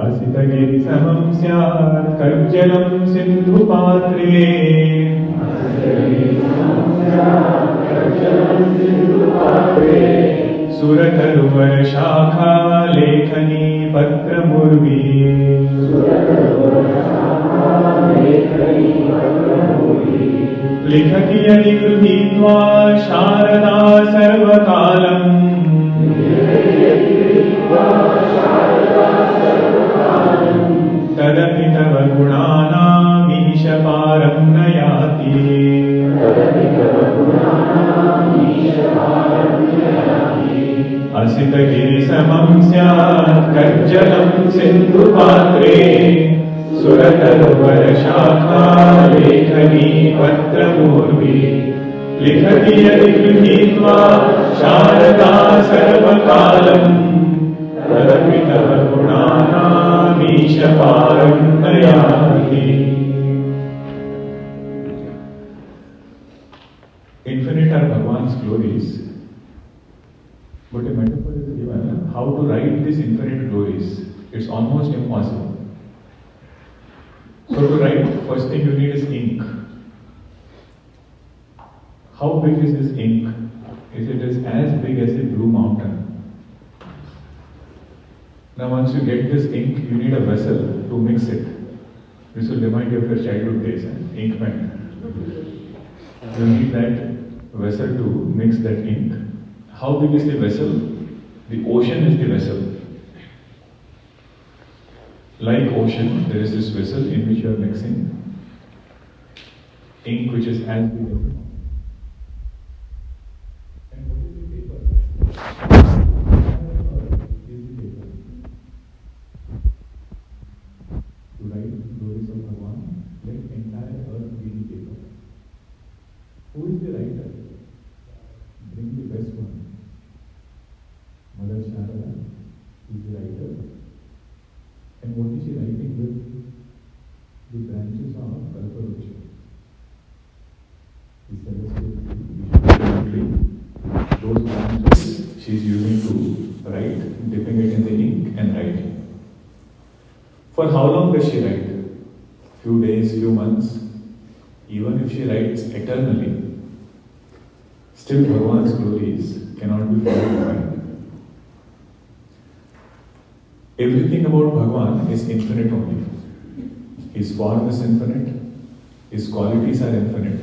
असितगिरिसमं स्यात् कज्जलं सिन्धुपात्रे सुरतरुवरशाखा लेखनी पत्रमुर्वी लिखति यदि गृहीत्वा शारदा सर्वकालम् तदपि तव गुणानामीश पारं न याति असितगिरिसमं स्यात् कज्जलं सिन्धुपात्रे सुरतरुवरशाखा लेखनी पत्रमूर्वी लिखति यदि गृहीत्वा शारदा सर्वकालम् तदपि तव गुणानामीश पारं न याति. Infinite are Bhagavan's glories, but a metaphor is given how to write these infinite glories. It's almost impossible. So to write, first thing you need is ink. How big is this ink? It is as big as a blue mountain. Now once you get this ink, you need a vessel to mix it. This will remind you of your childhood days, ink pen. You need that vessel to mix that ink. How big is the vessel? The ocean is the vessel. Like ocean, there is this vessel in which you are mixing ink which is as big as the mountain. And what is the paper? To write the glories of Bhagavan, let entire earth be the paper. Who is the writer? Bring the best one. Mother Sharada is the writer. And what is she writing with? The branches of Kalparusha. The celestial tree. Those branches she is using to write, dipping it in the ink and writing. For how long does she write? Few days, few months? Even if she writes eternally, still Bhagavan's glories cannot be fully defined. Everything about Bhagavan is infinite only. His form is infinite, his qualities are infinite.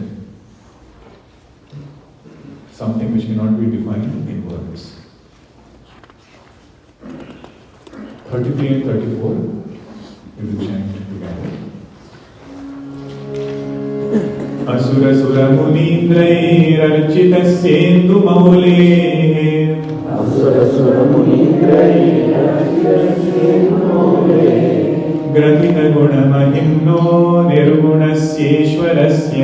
Something which cannot be defined in words. 33 and 34, we will chant together. असुर सुर मुनीन्द्रैरर्चितस्येन्दु मौले ग्रथित गुण महिम्नो निर्गुणस्येश्वरस्य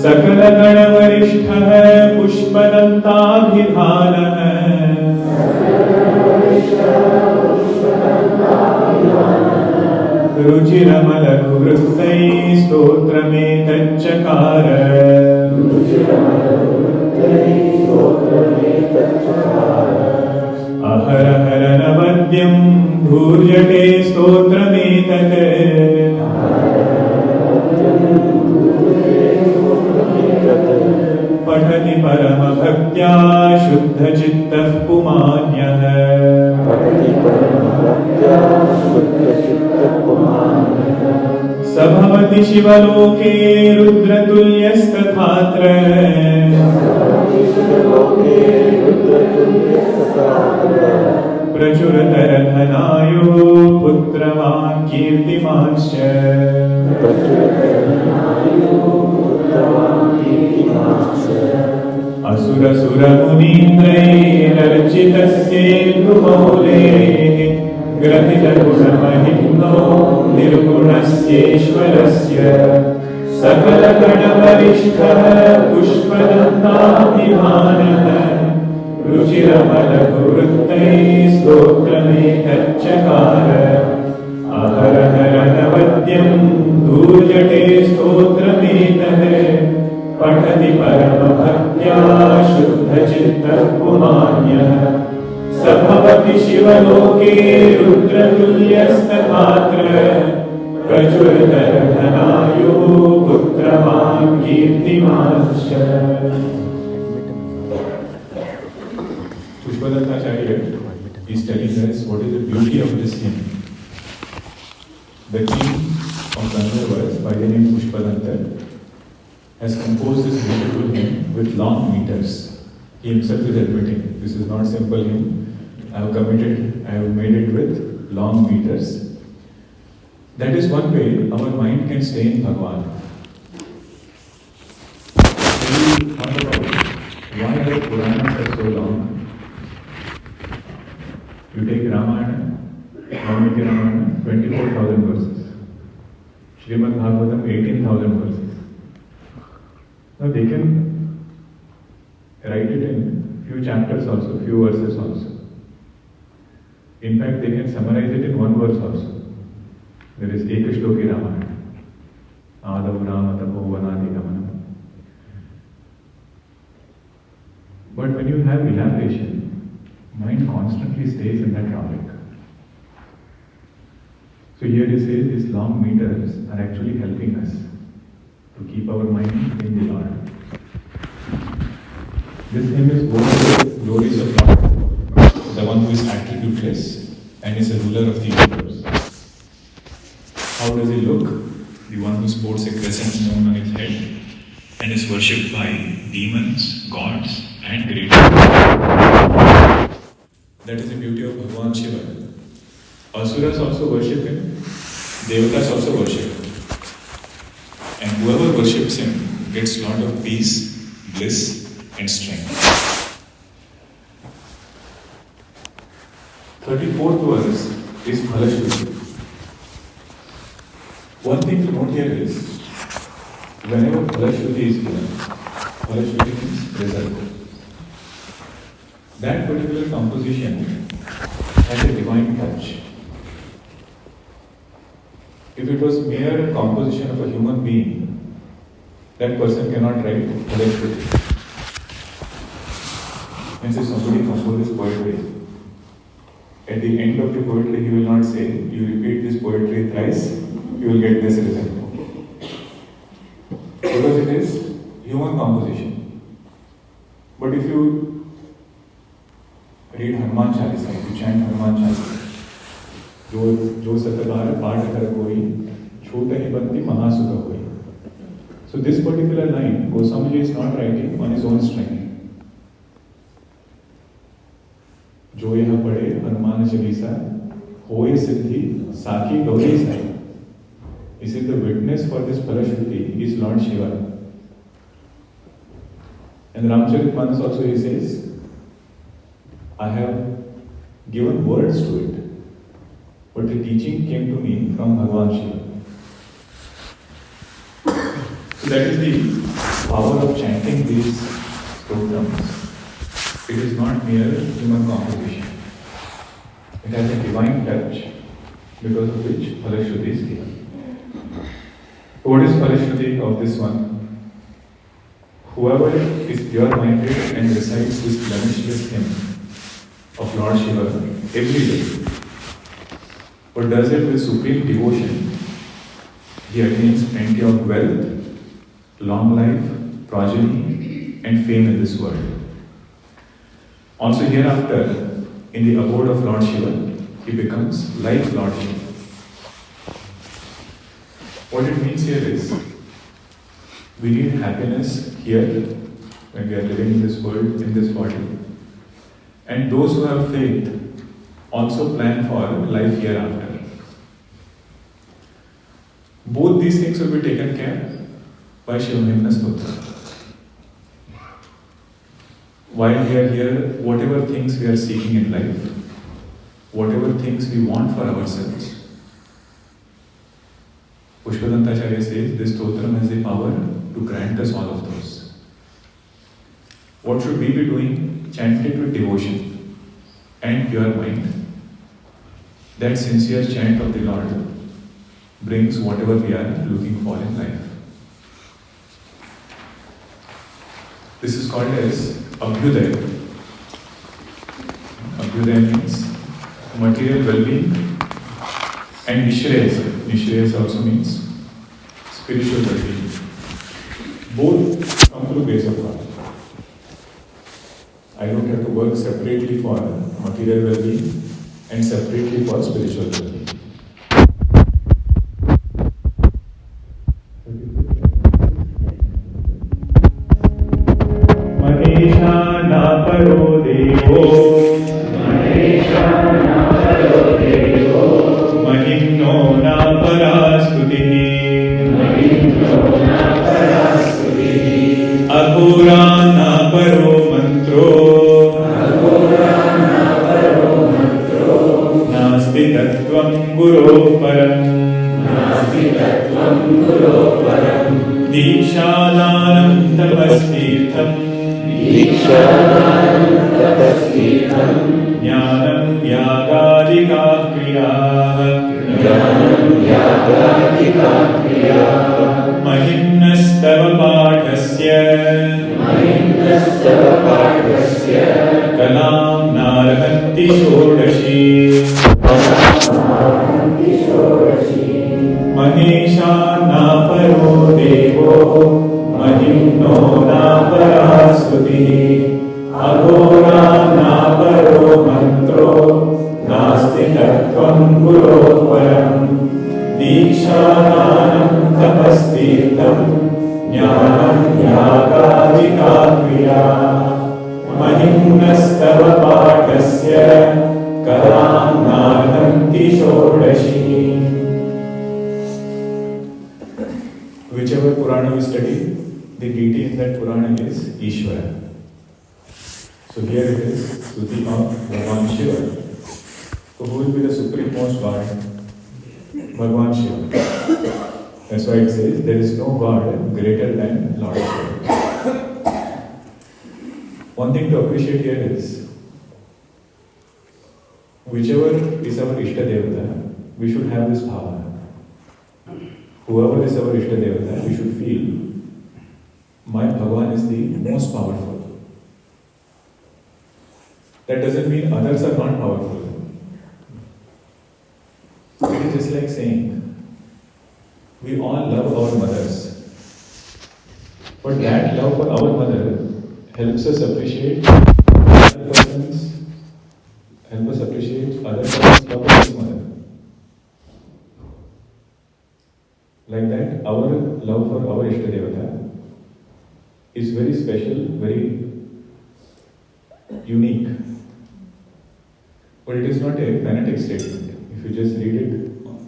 सकल गण वरिष्ठः पुष्पदन्ताभिधानः रुचिरमलघुवृत्तैः स्तोत्रमेतच्चकार अहर हर नवद्यं धूर्जटे स्तोत्रमेतत् पठति परमभक्त्या शुद्धचित्तः पुमान्यः स भवति शिवलोके रुद्रतुल्यस्तथात्र प्रचुरतरधनायो पुत्रवान् कीर्तिमांश्च असुरसुरमुनीन्द्रैरर्चितस्येन्दुमौलेः ग्रथितगुणमहिम्नो निर्गुणस्येश्वरस्य सकलगणवरिष्ठः पुष्पदन्ताभिधानः रुचिरमलघुवृत्तैः स्तोत्रमेतच्चकार अहर हर नवद्यं धूर्जटे स्तोत्रमेतत् पठति परमभक्त्या शुद्धचित्तः पुमान्यः स भवति शिवलोके रुद्रतुल्यस्तथात्र प्रचुरधनायुः पुत्रवान् कीर्तिमांश्च. Pushpadanta acharya is telling us what is the beauty of this hymn. The king of Gandharvas, by the name Pushpadanta, has composed this beautiful hymn with long meters. He himself is admitting, this is not simple hymn. I have made it with long meters. That is one way our mind can stay in Bhagavan. When you thought about why the Puranas are so long, you take Ramayana, Valmiki Ramayana, 24,000 verses. Srimad Bhagavatam, 18,000 verses. Now they can write it in few chapters also, few verses also. In fact, they can summarize it in one verse also. There is Ekashloki Ramayana. Adav Rama Tapo Vanadi Gamana. But when you have elaboration, mind constantly stays in that topic. So here he says these long meters are actually helping us to keep our mind in the Lord. This hymn is both the glories of Lord, the one who is attributeless and is a ruler of the universe. How does he look? The one who sports a crescent moon on his head and is worshipped by demons, gods, and great. That is the beauty of Bhagavan Shiva. Asuras also worship him, Devatas also worship him. And whoever worships him gets a lot of peace, bliss, and strength. 34th verse is Phalashruti. One thing to note here is, whenever Phalashruti is given, Phalashruti means result. That particular composition has a divine touch. If it was mere composition of a human being, that person cannot write Phalashruti. And if somebody composes poetry, at the end of the poetry he will not say, you repeat this poetry thrice, you will get this result. Because it is human composition. But if you read Hanuman Chalisa, if you chant Hanuman Chalisa, जो सतबार पाठ कर कोई छोटा ही बंती महासुख होई. So this particular line, Goswami is not writing on his own strength. जो यह पढ़े हनुमान चालीसा होए सिद्धि साखी Gauri Sai. This is the witness for this Phalashruti is Lord Shiva. And Ramcharitmanas also he says, I have given words to it, but the teaching came to me from Bhagavan Shiva. So that is the power of chanting these stotrams. It is not mere human composition. It has a divine touch because of which Phalashruti is given. What is Phalashruti of this one? Whoever is pure-minded and recites this blemishless hymn of Lord Shiva every day, but does it with supreme devotion, he attains plenty of wealth, long life, progeny, and fame in this world. Also hereafter, in the abode of Lord Shiva, he becomes like Lord Shiva. What it means here is, we need happiness here, when we are living in this world, in this body. And those who have faith also plan for life hereafter. Both these things will be taken care by Shiva Mahimnah Stotra. While we are here, whatever things we are seeking in life, whatever things we want for ourselves, Pushpadanta Acharya says this stotram has the power to grant us all of those. What should we be doing? Chant it with devotion and pure mind. That sincere chant of the Lord brings whatever we are looking for in life. This is called as Abhyudaya. Abhyudaya means material well-being, and Nishreyasa. Nishreyasa also means spiritual well-being. Both come through grace of God. I don't have to work separately for material well-being and separately for spiritual well-being. Paro Devo Mahimno na parastuti Aghora na paro mantro Nasti tattvam guru param Dikshadanam tapastirtham Jnanam yagadika kriyah Mahimnastava pathasya Kalam narhanti shodashi Mahesha na paro devo Mahimno na parastuti Aghora na paro mantro Nasti tattvam guru param Dikshadanam tapastirtham Jnanam yagadika kriyah Mahimnastava pathasya Kalam narhanti shodashi. Whichever Purana we study, the deity in that Purana is Ishvara. So here it is, Stuti of Bhagwan Shiva. So who will be the supreme most God? Bhagwan Shiva. That's why it says there is no God greater than Lord Shiva. One thing to appreciate here is, whichever is our Ishta Devata, we should have this power. Whoever is our Ishta Devata, we should feel, my Bhagwan is the most powerful. That doesn't mean others are not powerful. It is just like saying, we all love our mothers. But that love for our mother helps us appreciate other person's love for his mother. Like that, our love for our Ishta Devata is very special, very unique. But it is not a fanatic statement. If you just read it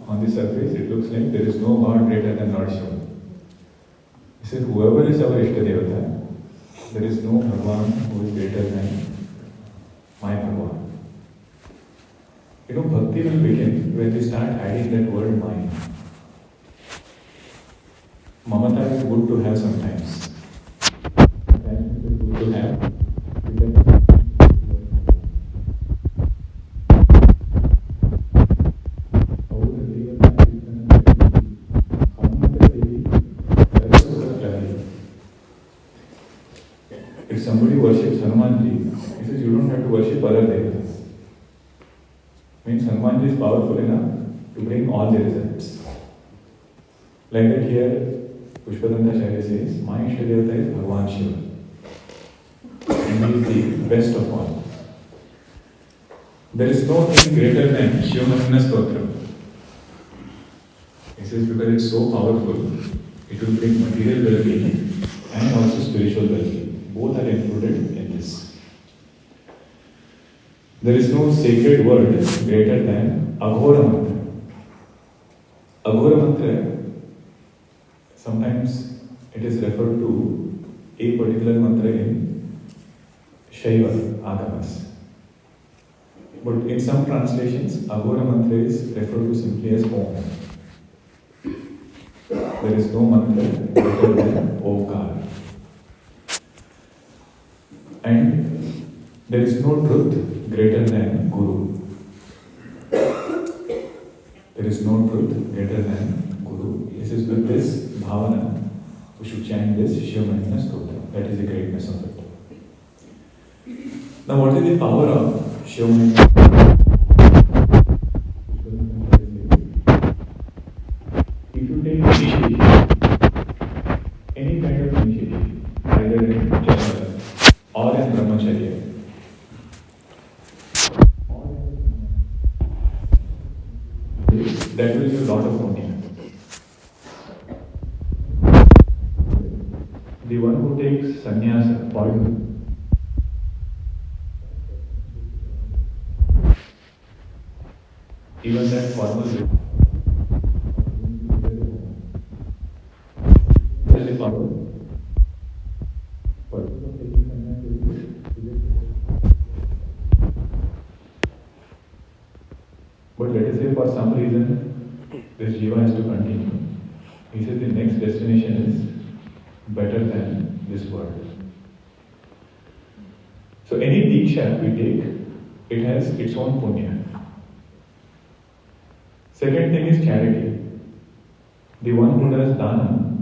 on the surface, it looks like there is no God greater than Lord Shiva. He says, whoever is our Ishta Devata, there is no Bhagwan who is greater than my Bhagwan. You know, bhakti will begin when we start adding that word mine. Mamata is good to have sometimes. Sometimes it is good to have. If somebody worships Hanumanji, he says you don't have to worship other devatas. Means Hanumanji is powerful enough to bring all the results. Like that here, Pushpadanta says, my Ishta Devata is Bhagwan Shiva. And he is the best of all. There is no thing greater than Shiva Mahimnah stotram. He says because it's so powerful, it will bring material well-being and also spiritual well-being. Both are included in this. There is no sacred word greater than Aghora mantra. Aghora mantra, sometimes it is referred to a particular mantra in Shiva Agamas. But in some translations, Aghora mantra is referred to simply as Om. There is no mantra greater than Omkar. And there is no truth greater than Guru. There is no truth greater than Guru. This is with this bhavana, we should chant this Shiva Mahimnah stotram. That is the greatness of it. Now, what is the power of Shiva Mahimnah? If you take initiation, any kind of initiation, either in Janmaya or in Brahmacharya, that will give a lot of punya. The one who takes sannyasa, pardon, even that formal way, has the power. Purpose of taking sannyasa is but let us say for some reason this jiva has to continue. He says the next destination is better than this world. So any diksha we take, it has its own punya. Second thing is charity. The one who does dana,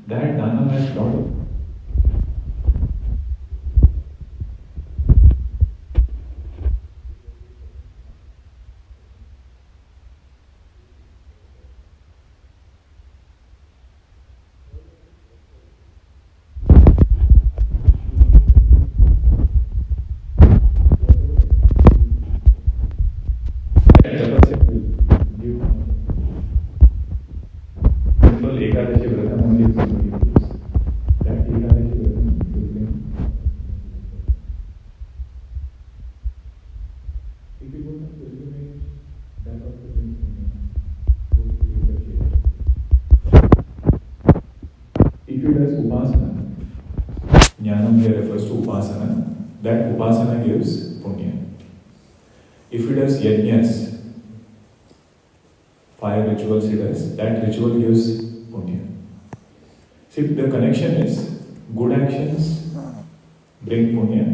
that dana has lot of. If he does upasana, jnanam here refers to upasana, that upasana gives punya. If he does yajnas, fire rituals he does, that ritual gives punya. See, the connection is good actions bring punya,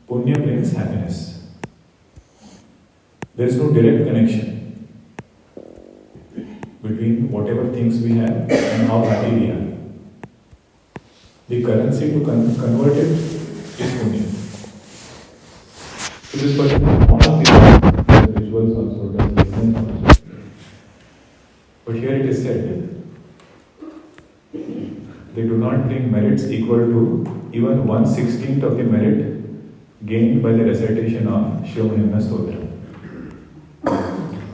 punya brings happiness. There is no direct connection between whatever things we have and how happy we are. The currency to convert it is punya. So this person does rituals also, does yajnas also. But here it is said, they do not bring merits equal to even 1/16th of the merit gained by the recitation of Shiva Mahimnah stotram.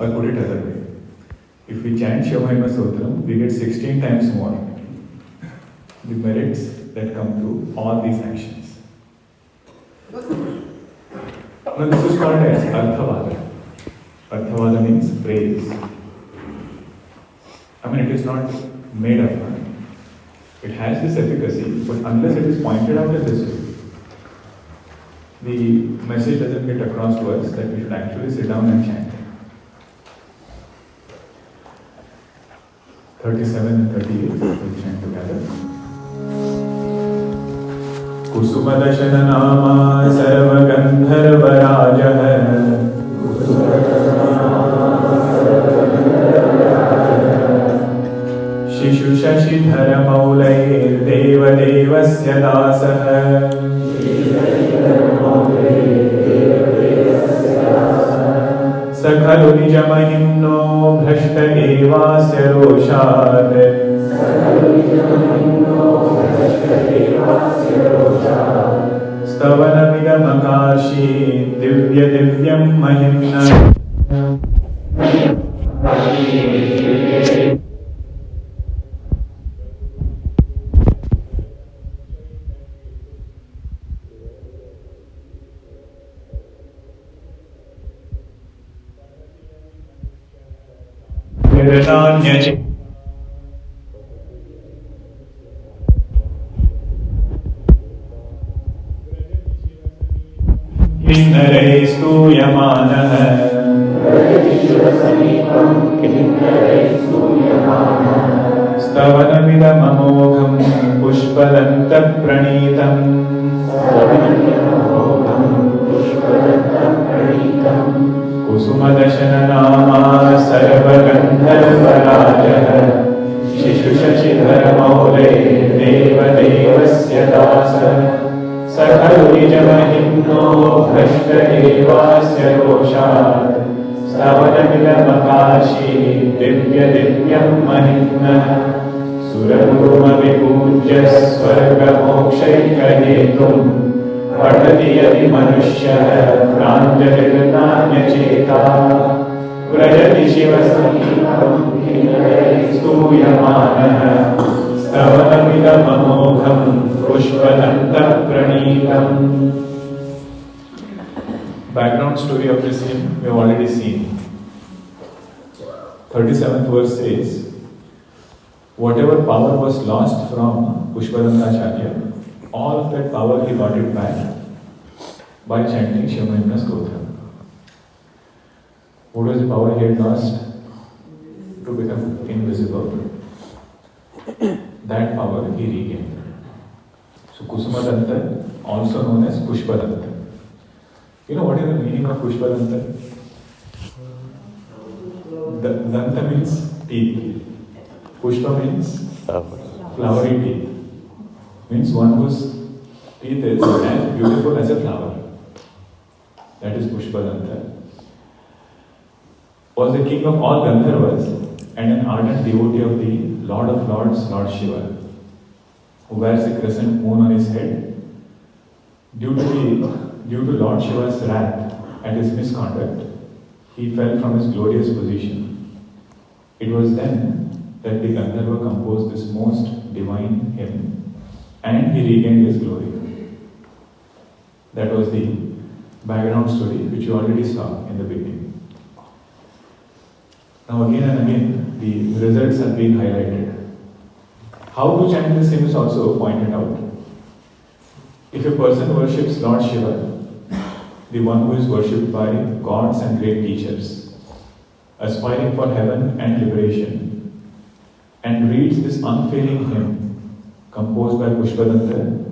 Or put it other way, if we chant Shiva Mahimnah stotram, we get 16 times more the merits that come through all these actions. Now this is called as arthavada. Arthavada means praise. I mean, it is not made up. It has this efficacy, but unless it is pointed out in this way, the message doesn't get across to us that we should actually sit down and chant. 37 and 38, we'll chant together. कुसुमदशन नामा सर्वगन्धर्वराजः शिशु शशिधर मौलैर्देवदेवस्य दासः स खलु निजमहिम्नो भ्रष्ट एवास्य रोषात् स्तवनमिदमकाशी दिव्य दिव्यं महिम्ना स्तूयमानः स्तवनमिदममोघं पुष्पदन्त प्रणीतम् कुसुमदशन नामा सर्वगन्धर्वराजः शिशु शशिधर मौले देवदेवस्य दासः सकलु निजमहिम्नो भ्रष्टदेवास्य रोषात् स्तवनमिदमकाशी दिव्यं महिम्नः सुरगुरुमविपूज्य स्वर्गमोक्षैकहेतुम् पठति यदि मनुष्यः प्राञ्जलिर्नान्यचेता व्रजति शिवसमीपं स्तूयमानः स्तवनमिदममोघं पुष्पदन्तः प्रणीतम्. Background story of this hymn we have already seen. 37th verse says, whatever power was lost from Pushpadanta acharya, all of that power he got it back by chanting Shiva Mahimnah stotram. What was the power he had lost? To become invisible. That power he regained. So Kusumadanta, also known as Pushpadanta. You know what is the meaning of Pushpadanta? Danta means teeth. Pushpa means flowery teeth. Means one whose teeth is as beautiful as a flower. That is Pushpadanta. Was the king of all Gandharvas and an ardent devotee of the Lord of Lords, Lord Shiva, who wears a crescent moon on his head. Due to Lord Shiva's wrath at his misconduct, he fell from his glorious position. It was then that the Gandharva composed this most divine hymn, and he regained his glory. That was the background story which you already saw in the beginning. Now again and again the results are being highlighted. How to chant this hymn is also pointed out. If a person worships Lord Shiva, the one who is worshipped by gods and great teachers, aspiring for heaven and liberation, and reads this unfailing hymn composed by Pushpadanta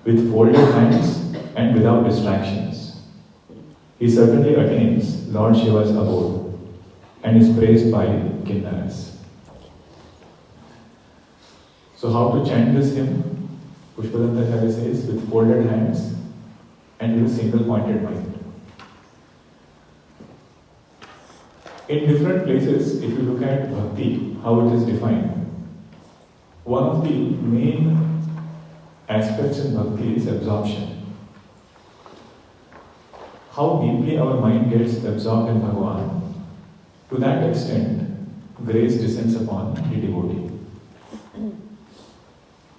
with folded hands and without distractions, he certainly attains Lord Shiva's abode and is praised by Kinnaras. So how to chant this hymn? Pushpadanta acharya says, with folded hands and with a single pointed mind. In different places, if you look at bhakti, how it is defined, one of the main aspects in bhakti is absorption. How deeply our mind gets absorbed in Bhagavan, to that extent, grace descends upon the devotee.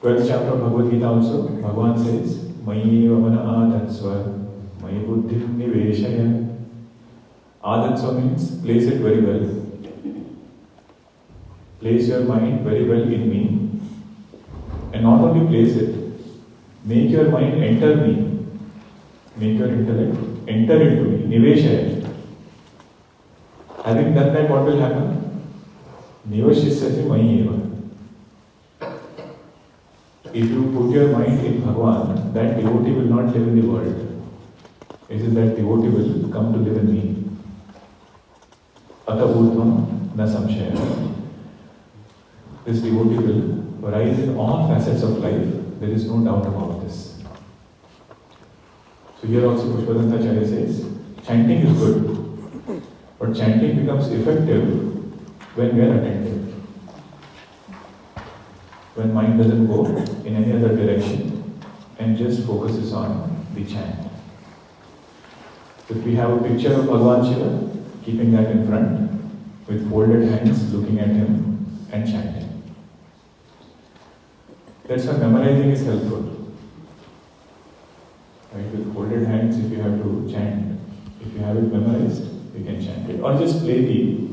12th chapter of Bhagavad Gita also, Bhagavan says, Mayi vamana adatsva, mayi buddhim niveshaya. Adatsva means place it very well. Place your mind very well in me. And not only place it, make your mind enter me. Make your intellect enter into me. Niveshaya. Having done that, what will happen? Nivashisyasi mayi eva. If you put your mind in Bhagavan, that devotee will not live in the world. It is that devotee will come to live in me. Ata urdhvam na samshaya. This devotee will rise in all facets of life. There is no doubt about this. So here also Pushpadanta acharya says, chanting is good, but chanting becomes effective when we are attentive. When mind doesn't go in any other direction and just focuses on the chant. If we have a picture of Bhagavan Shiva, keeping that in front, with folded hands, looking at him and chanting. That's why memorizing is helpful. Right? With folded hands, if you have to chant, if you have it memorized, you can chant it. Or just play the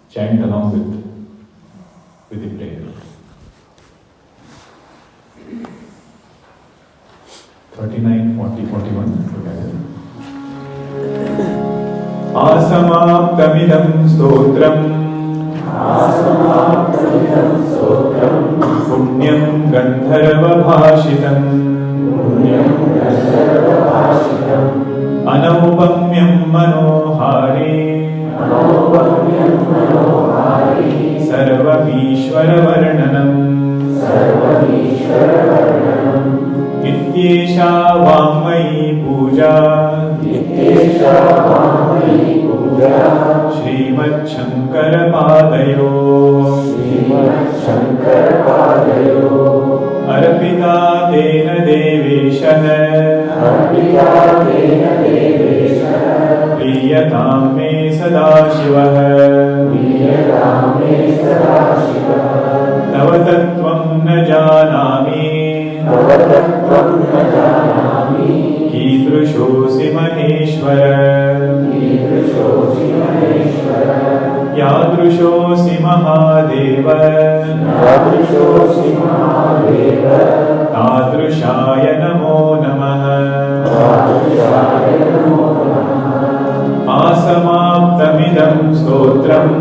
chant along with the prayer. 39, 40, 41 together. Asamaptamidam stotram punyam gandharva bhashitam anaupamyam manohari sarvamishvara varnanam इत्येषा वाङ्मयी पूजा श्रीमच्छङ्करपादयोः अर्पिता तेन देवेशः प्रीयतां मे सदा शिवः तव तत्त्वं न जानामि कीदृशोऽसि महेश्वर यादृशोऽसि महादेव तादृशाय नमो नमः आसमाप्तमिदं स्तोत्रम्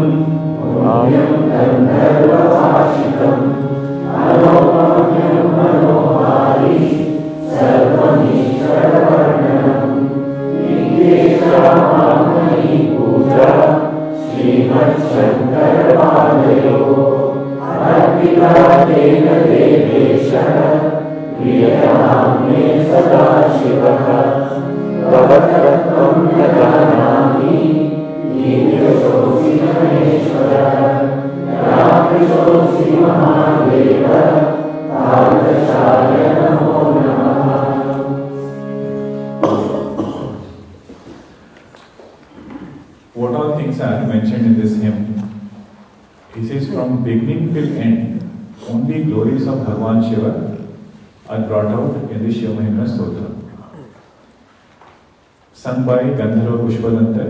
What all things are mentioned in this hymn? He says from beginning till end, only glories of Bhagavan Shiva are brought out in the Shiva Mahimnah stotram. Sung by Gandharva Pushpadanta.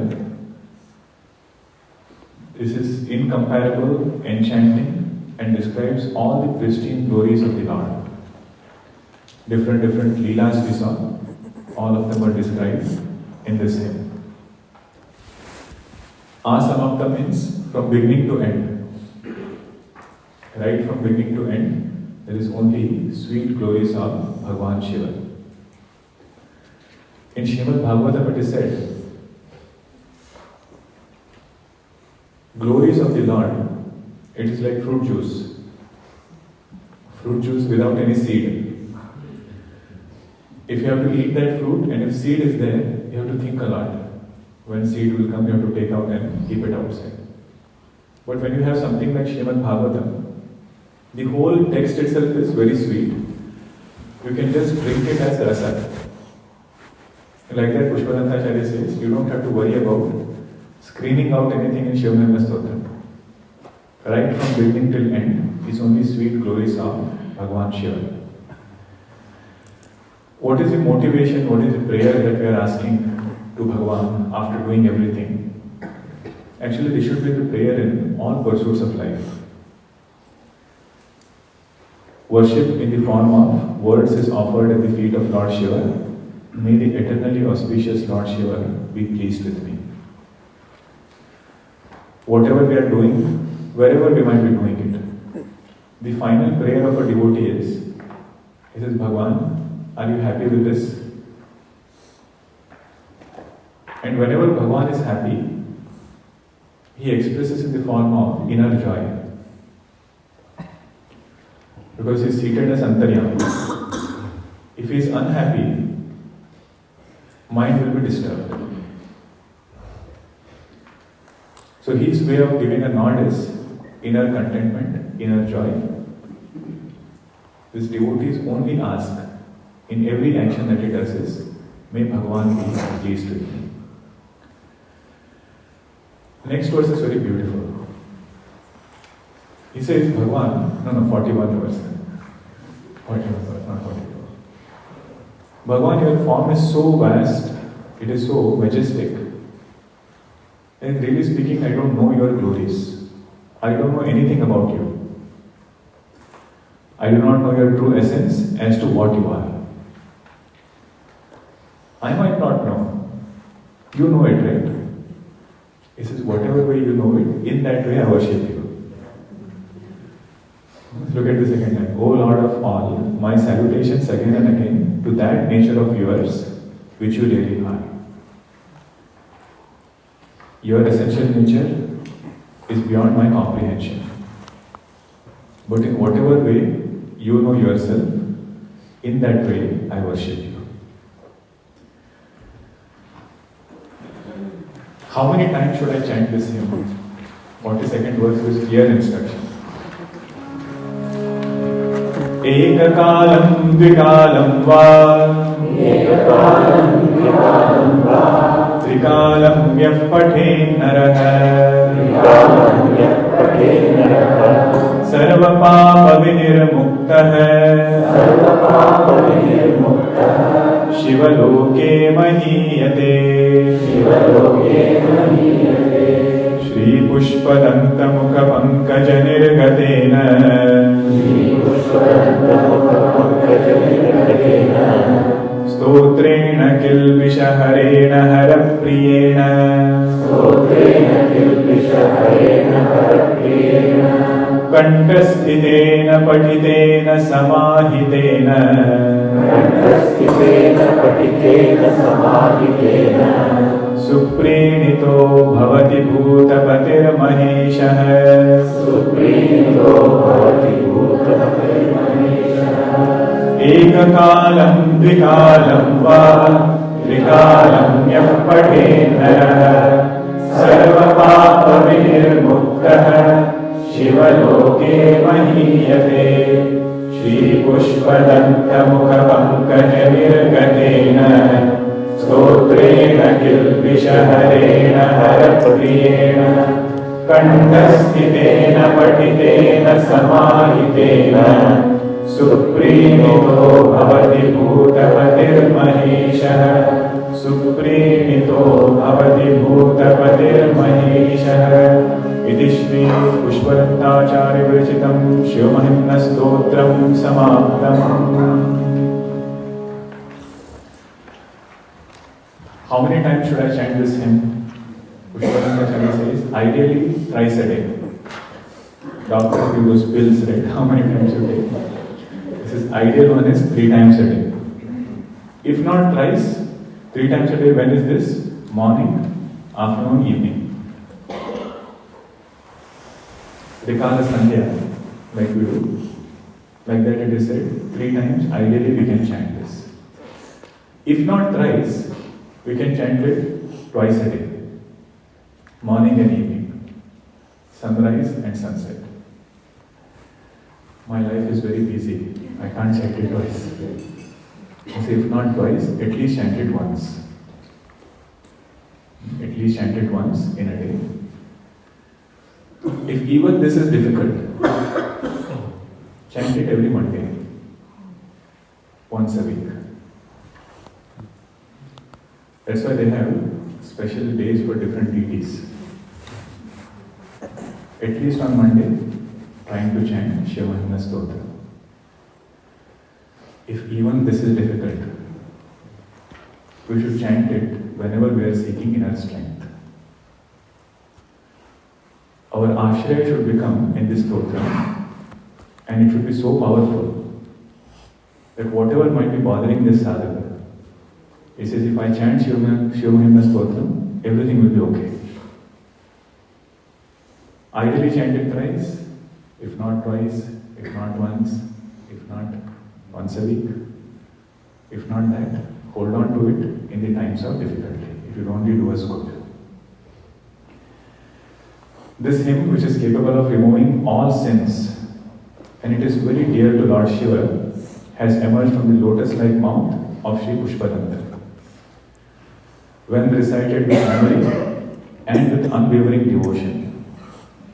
This is incomparable, enchanting, and describes all the pristine glories of the Lord. Different leelas we saw, all of them are described in this hymn. Asamapta means from beginning to end. Right from beginning to end, there is only sweet glories of Bhagavan Shiva. In Srimad Bhagavatam it is said, glories of the Lord, it is like fruit juice. Fruit juice without any seed. If you have to eat that fruit and if seed is there, you have to think a lot. When seed will come, you have to take out and keep it outside. But when you have something like Srimad Bhagavatam, the whole text itself is very sweet. You can just drink it as rasa. Like that Pushpadanta acharya says, you don't have to worry about screening out anything in Shiva Mahimnah stotram. Right from beginning till end is only sweet glories of Bhagavan Shiva. What is the motivation, what is the prayer that we are asking to Bhagavan after doing everything? Actually, this should be the prayer in all pursuits of life. Worship in the form of words is offered at the feet of Lord Shiva. May the eternally auspicious Lord Shiva be pleased with me. Whatever we are doing, wherever we might be doing it, the final prayer of a devotee is, he says, Bhagavan, are you happy with this? And whenever Bhagavan is happy, he expresses in the form of inner joy. Because he is seated as Antaryami. If he is unhappy, mind will be disturbed. So his way of giving a nod is inner contentment, inner joy. This devotees only ask in every action that he does is, may Bhagavan be pleased with me. Next verse is very beautiful. He says, Bhagavan, 41 verse. 41 verse, not 42. Bhagavan, your form is so vast, it is so majestic. And really speaking, I don't know your glories. I don't know anything about you. I do not know your true essence as to what you are. I might not know. You know it, right? He says, whatever way you know it, in that way I worship you. Let's look at the second line. O Lord of all, my salutations again and again to that nature of yours which you really are. Your essential nature is beyond my comprehension. But in whatever way you know yourself, In that way, I worship you. How many times should I chant this hymn? 42nd verse is clear instruction. Ekakalam dvikalam va trikalam yah pathen naraha sarva papa vinirmuktah Shiva loke mahiyate Shri Pushpadanta mukha pankaja nirgatena stotrena kilvishaharena harapriyena kantasthitena patitena samahitena Suprenito bhavati bhutapatir maheshah Ekakalam dvikalam va trikalam yah pathen naraha sarva papa vinirmuktah Shiva loke mahiyate Shri Pushpadanta mukha pankaja nirgatena stotrena kilvishaharena harapriyena kantasthitena patitena samahitena suprenito bhavati bhutapatir maheshah suprenito bhavati bhutapatir maheshah Iti Shri Pushpadanta acharya virchitam Shiva Mahimnah stotram samaptam. How many times should I chant this hymn? Pushpadanta acharya says, ideally thrice a day. Doctors give those pills, right? How many times you take? This is ideal one is 3 times a day. If not thrice, 3 times a day. When is this? Morning, afternoon, evening. Rikala Sandhya, like we do. Like that it is said, 3 times, ideally we can chant this. If not thrice, we can chant it twice a day. Morning and evening. Sunrise and sunset. My life is very busy. I can't chant it twice. So if not twice, at least chant it once. At least chant it once in a day. If even this is difficult, chant it every Monday, once a week. That's why they have special days for different deities. At least on Monday, trying to chant Shiva Mahimnah Stotra. If even this is difficult, we should chant it whenever we are seeking inner strength. Our acharya should become in this stotra, and it should be so powerful that whatever might be bothering this sadhaka, he says, if I chant Shiva Mahimnah Stotram, everything will be okay. Ideally chant it thrice, if not twice, if not once, if not once a week. If not that, hold on to it in the times of difficulty. It will only do us good. This hymn, which is capable of removing all sins, and it is very dear to Lord Shiva, has emerged from the lotus-like mouth of Sri Pushpadanta. When recited with memory and with unwavering devotion,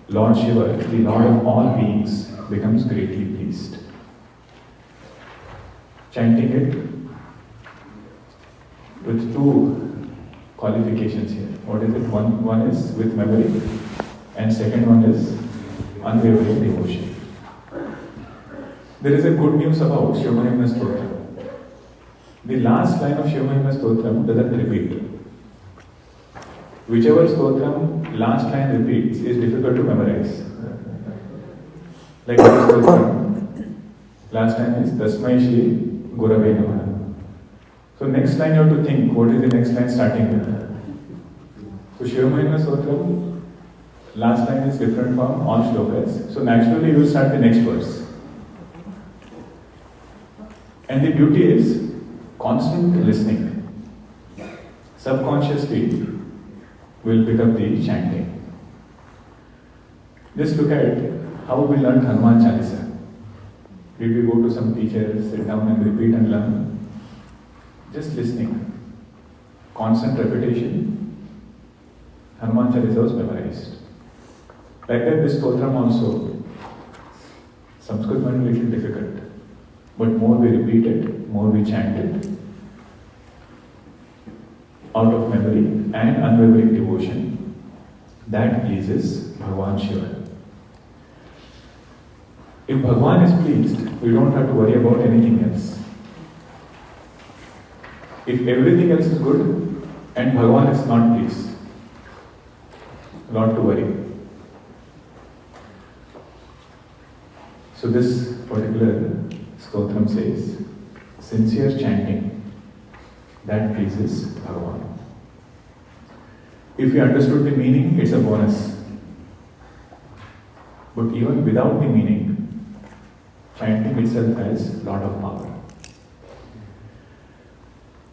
Lord Shiva, the Lord of all beings, becomes greatly pleased. Chanting it with 2 qualifications here. What is it? One is with memory, and second one is unwavering devotion. There is a good news about Shiva Mahimnah Stotram. The last line of Shiva Mahimnah Stotram doesn't repeat. Whichever Stotram last line repeats is difficult to memorize. Like this Stotram, last line is Tasmai Shri Gurave Namaha. So next line you have to think, what is the next line starting with? So Shiva Mahimnah Stotram, last line is different from all shlokas. So naturally you will start the next verse. And the beauty is constant listening. Subconsciously, we'll pick up the chanting. Just look at how we learned Hanuman Chalisa. Did we go to some teacher, sit down and repeat and learn? Just listening. Constant repetition. Hanuman Chalisa was memorized. Like that, this stotram also. Sanskrit might be a little difficult. But more we repeat it, more we chant it, out of memory and unwavering devotion, that pleases Bhagavan Shiva. If Bhagavan is pleased, we don't have to worry about anything else. If everything else is good and Bhagavan is not pleased, not to worry. So this particular stotram says, sincere chanting, that pleases Bhagavan. If we understood the meaning, it's a bonus. But even without the meaning, chanting itself has a lot of power.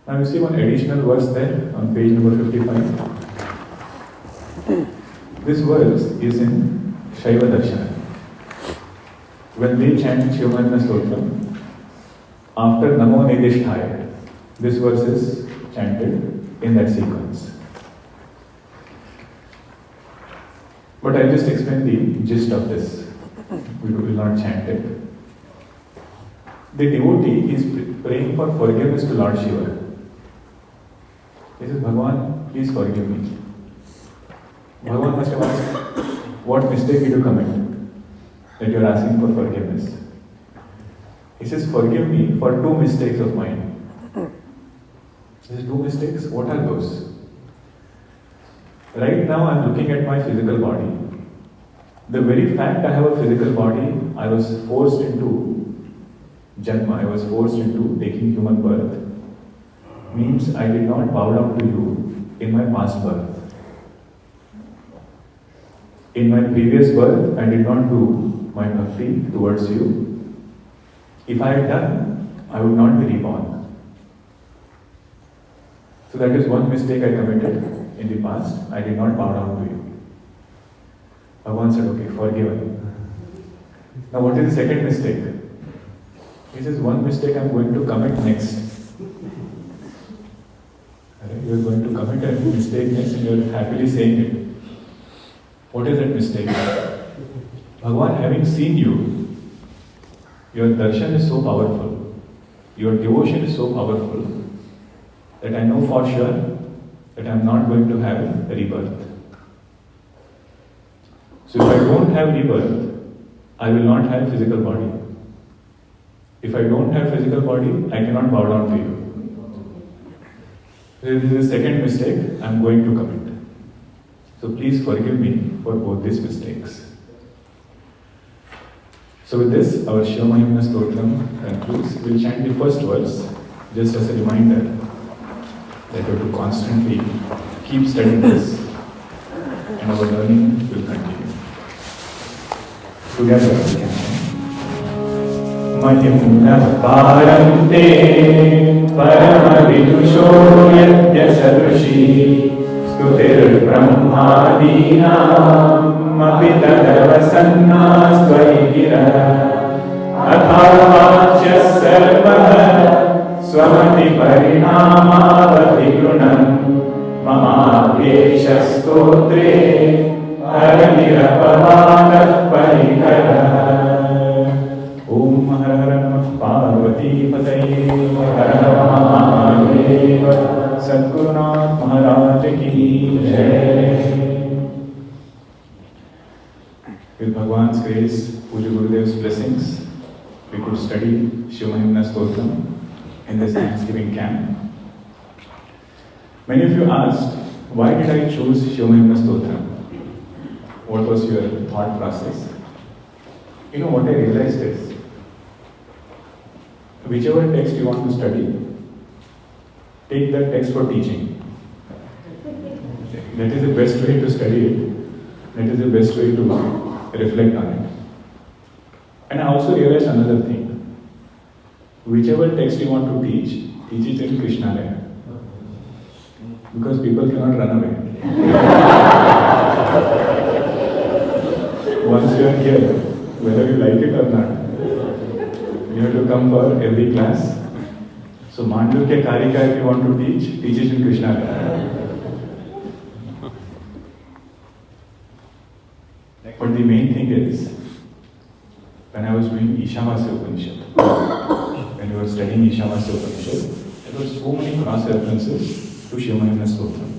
Now you see one additional verse there on page number 55. This verse is in Shiva Darshana. When they chant Shiva Mahimnah stotram, after Namo Nidishthaya, this verse is chanted in that sequence. But I'll just explain the gist of this. We will not chant it. The devotee is praying for forgiveness to Lord Shiva. He says, Bhagavan, please forgive me. Bhagavan must have asked, what mistake did you commit that you are asking for forgiveness? He says, forgive me for 2 mistakes of mine. He says, 2 mistakes? What are those? Right now I am looking at my physical body. The very fact I have a physical body, I was forced into Janma, I was forced into taking human birth, means I did not bow down to you in my past birth. In my previous birth, I did not do my bhakti towards you. If I had done, I would not be reborn. So that is one mistake I committed in the past. I did not bow down to you. Bhagavan said, okay, forgiven. Now what is the second mistake? He says, one mistake I am going to commit next. You are going to commit a mistake next and you are happily saying it. What is that mistake? Bhagavan, having seen you, your darshan is so powerful, your devotion is so powerful, that I know for sure that I am not going to have a rebirth. So if I don't have rebirth, I will not have physical body. If I don't have physical body, I cannot bow down to you. This is the second mistake I am going to commit. So please forgive me for both these mistakes. So with this, our Shiva Mahimnah stotram concludes. We'll chant the first verse just as a reminder that we have to constantly keep studying this and our learning will continue. Together we can chant. Mahimnah parante paramavidusho yadya sadrushi stutir brahmadinam apitadavasanna gira athavachya sarvah swamati parinamavadhigunam mamapesha stotre paranirapavanah parikara. Om Har Har Namah Parvati Pataye Har Har Mahadeva Sadgurunath Maharaj Ki Jai. With Bhagavan's grace, Puja Gurudev's blessings, we could study Shiva Mahimnah stotram in this Thanksgiving camp. Many of you asked, why did I choose Shiva Mahimnah stotram? What was your thought process? You know what I realized is, whichever text you want to study, take that text for teaching. That is the best way to study it. That is the best way to reflect on it. And I also realized another thing. whichever text you want to teach it in Krishnalaya. Because people cannot run away. Once you are here, whether you like it or not, you have to come for every class. So Mandukya Karika, if you want to teach it in Krishnalaya. But the main thing is, when I was doing Ishavasya Upanishad, when we were studying Ishavasya Upanishad, there were so many cross-references to Shiva Mahimnah stotram.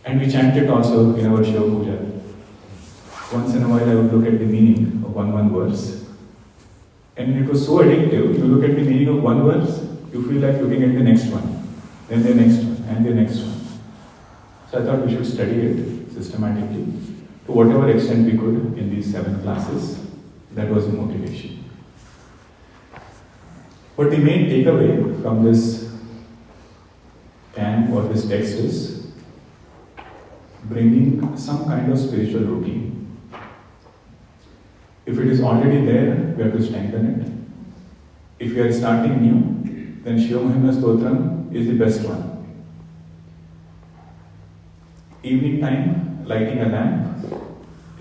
And we chanted also in our Shiva Puja. Once in a while I would look at the meaning of one verse. And it was so addictive, you look at the meaning of one verse, you feel like looking at the next one, then the next one, and the next one. So I thought we should study it systematically, to whatever extent we could in these 7 classes. That was the motivation. But the main takeaway from this camp or this text is bringing some kind of spiritual routine. If it is already there, we have to strengthen it. If we are starting new, then Shiva Mahimnah stotram is the best one. Evening time, lighting a lamp,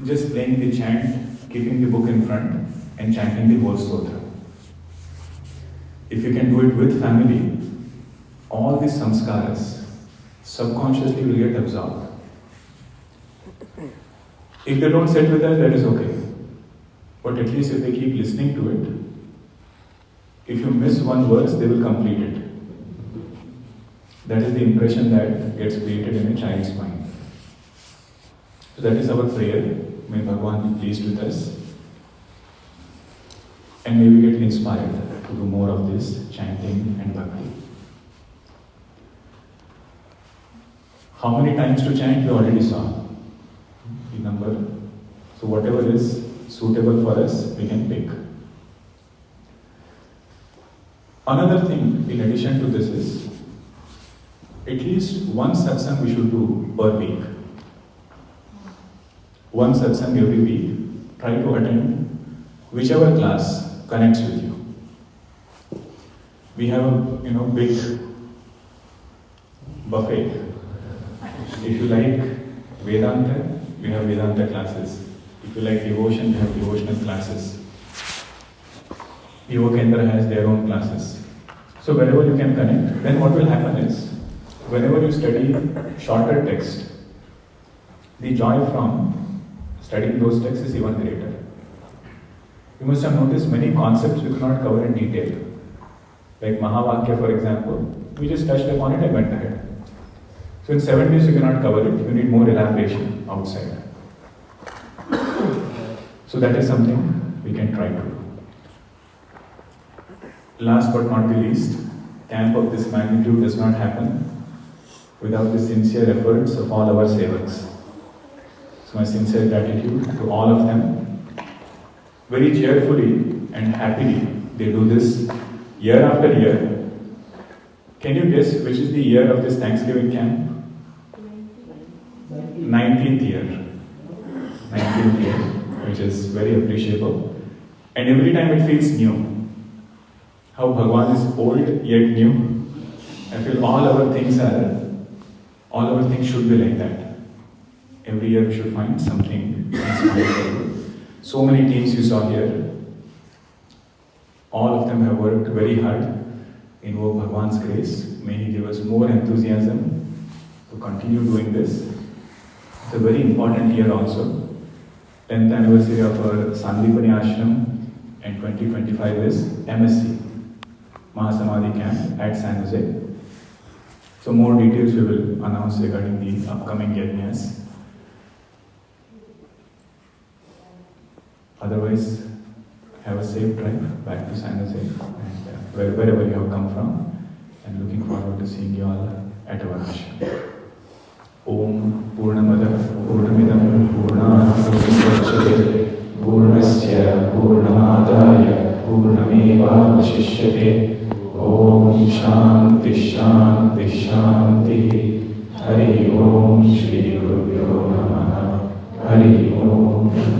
just playing the chant, keeping the book in front, and chanting the whole stotram. If you can do it with family, all these samskaras subconsciously will get absorbed. If they don't sit with us, that is okay. But at least if they keep listening to it, if you miss one verse, they will complete it. That is the impression that gets created in a child's mind. So that is our prayer. May Bhagavan be pleased with us. And may we get inspired to do more of this chanting and bhakti. How many times to chant, we already saw the number. So whatever is suitable for us, we can pick. Another thing in addition to this is, at least one satsang we should do per week. One satsang every week. Try to attend whichever class connects with you. We have a big buffet. If you like Vedanta, we have Vedanta classes. If you like devotion, we have devotional classes. Yoga Kendra has their own classes. So wherever you can connect, then what will happen is, whenever you study shorter text, the joy from studying those texts is even greater. You must have noticed many concepts we cannot cover in detail. Like Mahavakya, for example, we just touched upon it and went ahead. So in 7 days you cannot cover it, you need more elaboration outside. So that is something we can try to do. Last but not the least, camp of this magnitude does not happen without the sincere efforts of all our sevaks. So my sincere gratitude to all of them. Very cheerfully and happily, they do this year after year. Can you guess which is the year of this Thanksgiving camp? 19th year. 19th year, which is very appreciable. And every time it feels new. How Bhagavan is old yet new. I feel all our things should be like that. Every year we should find something inspiring. So many teams you saw here. All of them have worked very hard. Invoke Bhagavan's grace. May He give us more enthusiasm to continue doing this. It's a very important year also. 10th anniversary of our Sandeepany Ashram, and 2025 is MSC, Mahasamadhi Camp at San Jose. So more details we will announce regarding the upcoming yajnas. Otherwise, have a safe drive back to San Jose and wherever you have come from, and looking forward to seeing you all at our ashram. Om Purnamada Purnamidam Purnat Purnamudachyate Purnasya Purnamadaya Purnamevavashishyate. Om Shanti Shanti Shanti. Hari Om Shri Gurubhyo Namaha. Hari Om.